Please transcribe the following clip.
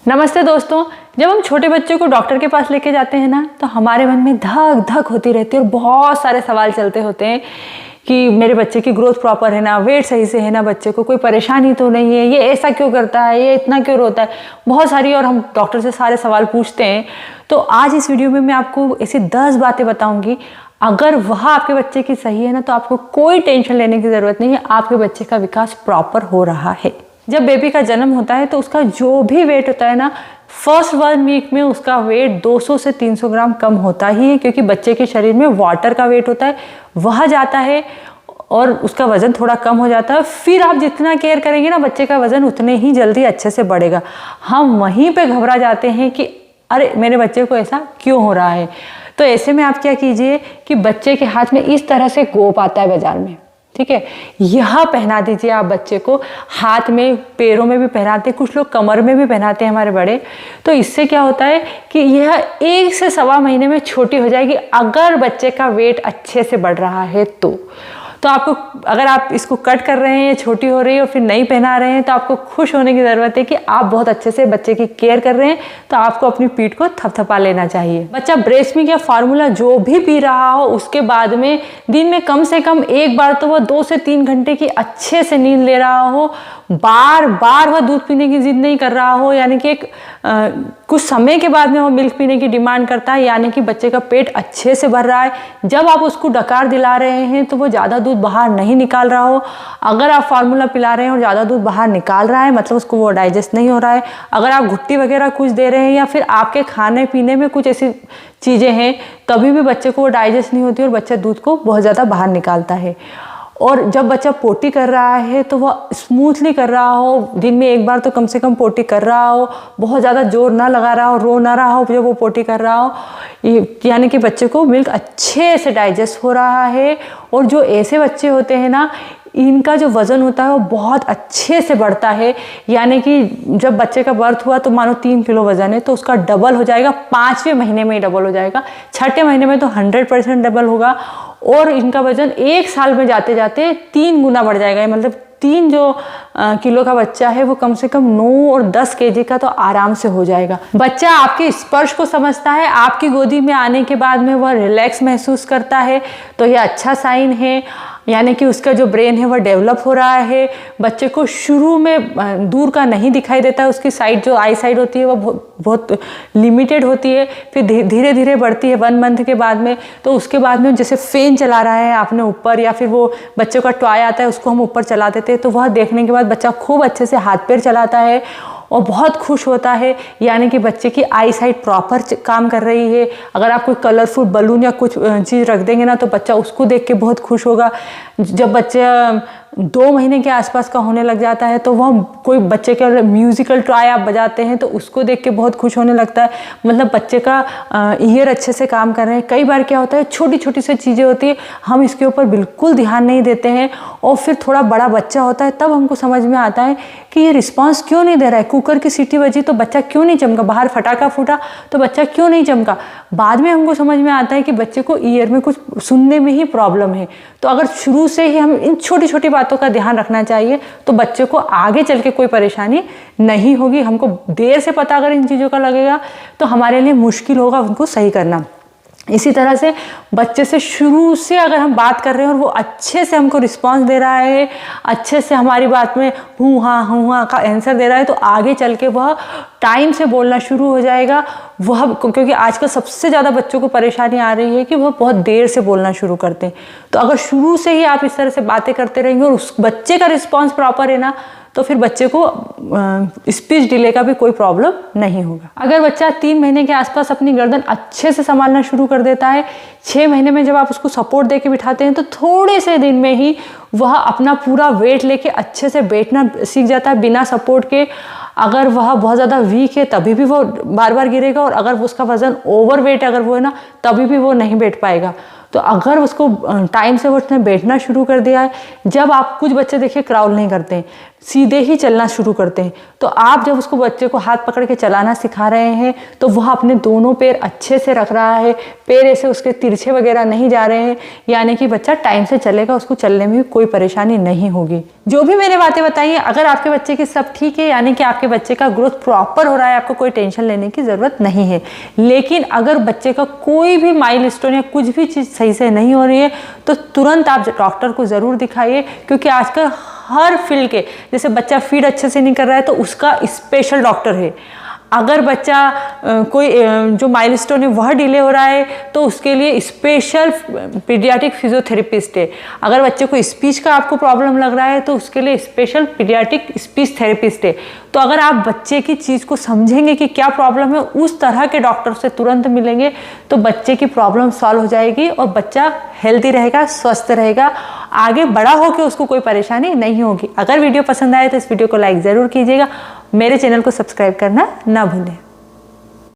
नमस्ते दोस्तों। जब हम छोटे बच्चों को डॉक्टर के पास लेके जाते हैं ना, तो हमारे मन में धक धक होती रहती है और बहुत सारे सवाल चलते होते हैं कि मेरे बच्चे की ग्रोथ प्रॉपर है ना, वेट सही से है ना, बच्चे को कोई परेशानी तो नहीं है, ये ऐसा क्यों करता है, ये इतना क्यों रोता है, बहुत सारी। और हम डॉक्टर से सारे सवाल पूछते हैं। तो आज इस वीडियो में मैं आपको ऐसी 10 बातें बताऊंगी। अगर वह आपके बच्चे की सही है ना, तो आपको कोई टेंशन लेने की ज़रूरत नहीं है, आपके बच्चे का विकास प्रॉपर हो रहा है। जब बेबी का जन्म होता है तो उसका जो भी वेट होता है ना, फर्स्ट 1 वीक में उसका वेट 200 से 300 ग्राम कम होता ही है, क्योंकि बच्चे के शरीर में वाटर का वेट होता है, वह जाता है और उसका वज़न थोड़ा कम हो जाता है। फिर आप जितना केयर करेंगे ना, बच्चे का वज़न उतने ही जल्दी अच्छे से बढ़ेगा। हम वहीं पे घबरा जाते हैं कि अरे मेरे बच्चे को ऐसा क्यों हो रहा है। तो ऐसे में आप क्या कीजिए कि बच्चे के हाथ में इस तरह से गोप आता है बाजार में, ठीक है, यह पहना दीजिए आप बच्चे को। हाथ में, पैरों में भी पहनाते हैं, कुछ लोग कमर में भी पहनाते हैं हमारे बड़े। तो इससे क्या होता है कि यह 1 से सवा महीने में छोटी हो जाएगी, अगर बच्चे का वेट अच्छे से बढ़ रहा है तो आपको, अगर आप इसको कट कर रहे हैं, छोटी हो रही है और फिर नहीं पहना रहे हैं, तो आपको खुश होने की ज़रूरत है कि आप बहुत अच्छे से बच्चे की केयर कर रहे हैं। तो आपको अपनी पीठ को थपथपा लेना चाहिए। बच्चा ब्रेस्ट मिल्क या फार्मूला जो भी पी रहा हो, उसके बाद में दिन में कम से कम 1 बार तो वह 2 से 3 घंटे की अच्छे से नींद ले रहा हो। बार बार वह दूध पीने की जिद नहीं कर रहा हो, यानी कि कुछ समय के बाद में वो मिल्क पीने की डिमांड करता है, यानी कि बच्चे का पेट अच्छे से भर रहा है। जब आप उसको डकार दिला रहे हैं तो वो ज़्यादा दूध बाहर नहीं निकाल रहा हो। अगर आप फार्मूला पिला रहे हैं और ज़्यादा दूध बाहर निकाल रहा है, मतलब उसको वो डाइजेस्ट नहीं हो रहा है। अगर आप घुट्टी वगैरह कुछ दे रहे हैं या फिर आपके खाने पीने में कुछ ऐसी चीज़ें हैं, तभी भी बच्चे को वो डाइजेस्ट नहीं होती और बच्चा दूध को बहुत ज़्यादा बाहर निकालता है। और जब बच्चा पोटी कर रहा है तो वह स्मूथली कर रहा हो, दिन में 1 बार तो कम से कम पोटी कर रहा हो, बहुत ज़्यादा जोर ना लगा रहा हो, रो ना रहा हो जब वो पोटी कर रहा हो, यानी कि बच्चे को मिल्क अच्छे से डाइजेस्ट हो रहा है। और जो ऐसे बच्चे होते हैं ना, इनका जो वज़न होता है वो बहुत अच्छे से बढ़ता है। यानी कि जब बच्चे का बर्थ हुआ तो मानो 3 किलो वज़न है, तो उसका डबल हो जाएगा 5वें महीने में ही डबल हो जाएगा, 6ठे महीने में तो 100% डबल होगा। और इनका वज़न 1 साल में जाते जाते 3 गुना बढ़ जाएगा। मतलब 3 जो किलो का बच्चा है वो कम से कम 9 और 10 केजी का तो आराम से हो जाएगा। बच्चा आपके स्पर्श को समझता है, आपकी गोदी में आने के बाद में वह रिलैक्स महसूस करता है, तो यह अच्छा साइन है। यानी कि उसका जो ब्रेन है वह डेवलप हो रहा है। बच्चे को शुरू में दूर का नहीं दिखाई देता है, उसकी साइड, जो आई साइड होती है वह बहुत लिमिटेड होती है, फिर धीरे धीरे बढ़ती है 1 मंथ के बाद में। तो उसके बाद में जैसे फैन चला रहा है आपने ऊपर, या फिर वो बच्चों का टॉय आता है उसको हम ऊपर चला देते हैं, तो वह देखने के बाद बच्चा खूब अच्छे से हाथ पैर चलाता है और बहुत खुश होता है। यानी कि बच्चे की आई साइट प्रॉपर काम कर रही है। अगर आप कोई कलरफुल बलून या कुछ चीज़ रख देंगे ना, तो बच्चा उसको देख के बहुत खुश होगा। जब बच्चा 2 महीने के आसपास का होने लग जाता है, तो वह कोई बच्चे का म्यूजिकल टॉय आप बजाते हैं तो उसको देख के बहुत खुश होने लगता है। मतलब बच्चे का ईयर अच्छे से काम कर रहे हैं। कई बार क्या होता है, छोटी छोटी सी चीज़ें होती है, हम इसके ऊपर बिल्कुल ध्यान नहीं देते हैं, और फिर थोड़ा बड़ा बच्चा होता है तब हमको समझ में आता है कि ये रिस्पॉन्स क्यों नहीं दे रहा है। कुकर की सीटी बजी तो बच्चा क्यों नहीं चमका, बाहर फटाका फूटा तो बच्चा क्यों नहीं चमका। बाद में हमको समझ में आता है कि बच्चे को ईयर में कुछ सुनने में ही प्रॉब्लम है। तो अगर शुरू से ही हम इन छोटी छोटी बातों का ध्यान रखना चाहिए, तो बच्चे को आगे चल के कोई परेशानी नहीं होगी। हमको देर से पता अगर इन चीज़ों का लगेगा तो हमारे लिए मुश्किल होगा उनको सही करना। इसी तरह से बच्चे से शुरू से अगर हम बात कर रहे हैं और वो अच्छे से हमको रिस्पांस दे रहा है, अच्छे से हमारी बात में हूँ हाँ का आंसर दे रहा है, तो आगे चल के वह टाइम से बोलना शुरू हो जाएगा। वह, क्योंकि आजकल सबसे ज़्यादा बच्चों को परेशानी आ रही है कि वह बहुत देर से बोलना शुरू करते हैं। तो अगर शुरू से ही आप इस तरह से बातें करते रहेंगे और उस बच्चे का रिस्पॉन्स प्रॉपर है ना, तो फिर बच्चे को स्पीच डिले का भी कोई प्रॉब्लम नहीं होगा। अगर बच्चा 3 महीने के आसपास अपनी गर्दन अच्छे से संभालना शुरू कर देता है, 6 महीने में जब आप उसको सपोर्ट दे के बिठाते हैं, तो थोड़े से दिन में ही वह अपना पूरा वेट लेके अच्छे से बैठना सीख जाता है बिना सपोर्ट के। अगर वह बहुत ज़्यादा वीक है तभी भी वो बार बार गिरेगा, और अगर उसका वज़न ओवर वेट अगर वो है ना, तभी भी वो नहीं बैठ पाएगा। तो अगर उसको टाइम से वो उसने बैठना शुरू कर दिया है, जब आप, कुछ बच्चे देखिए क्राउल नहीं करते, सीधे ही चलना शुरू करते हैं। तो आप जब उसको बच्चे को हाथ पकड़ के चलाना सिखा रहे हैं तो वह अपने दोनों पैर अच्छे से रख रहा है, पैर ऐसे उसके तिरछे वगैरह नहीं जा रहे हैं, यानी कि बच्चा टाइम से चलेगा, उसको चलने में भी कोई परेशानी नहीं होगी। जो भी मैंने बातें बताई हैं, अगर आपके बच्चे की सब ठीक है, यानी कि आपके बच्चे का ग्रोथ प्रॉपर हो रहा है, आपको कोई टेंशन लेने की ज़रूरत नहीं है। लेकिन अगर बच्चे का कोई भी माइलस्टोन या कुछ भी चीज़ सही से नहीं हो रही है तो तुरंत आप डॉक्टर को ज़रूर दिखाइए, क्योंकि आजकल हर फील्ड के, जैसे बच्चा फीड अच्छे से नहीं कर रहा है तो उसका स्पेशल डॉक्टर है। अगर बच्चा कोई जो माइलस्टोन है वह डिले हो रहा है तो उसके लिए स्पेशल पीडियाट्रिक फिजियोथेरेपिस्ट है। अगर बच्चे को स्पीच का आपको प्रॉब्लम लग रहा है तो उसके लिए स्पेशल पीडियाट्रिक स्पीच थेरेपिस्ट है। तो अगर आप बच्चे की चीज़ को समझेंगे कि क्या प्रॉब्लम है, उस तरह के डॉक्टर से तुरंत मिलेंगे तो बच्चे की प्रॉब्लम सॉल्व हो जाएगी और बच्चा हेल्दी रहेगा, स्वस्थ रहेगा, आगे बड़ा होकर उसको कोई परेशानी नहीं होगी। अगर वीडियो पसंद आए तो इस वीडियो को लाइक ज़रूर कीजिएगा, मेरे चैनल को सब्सक्राइब करना ना भूलें।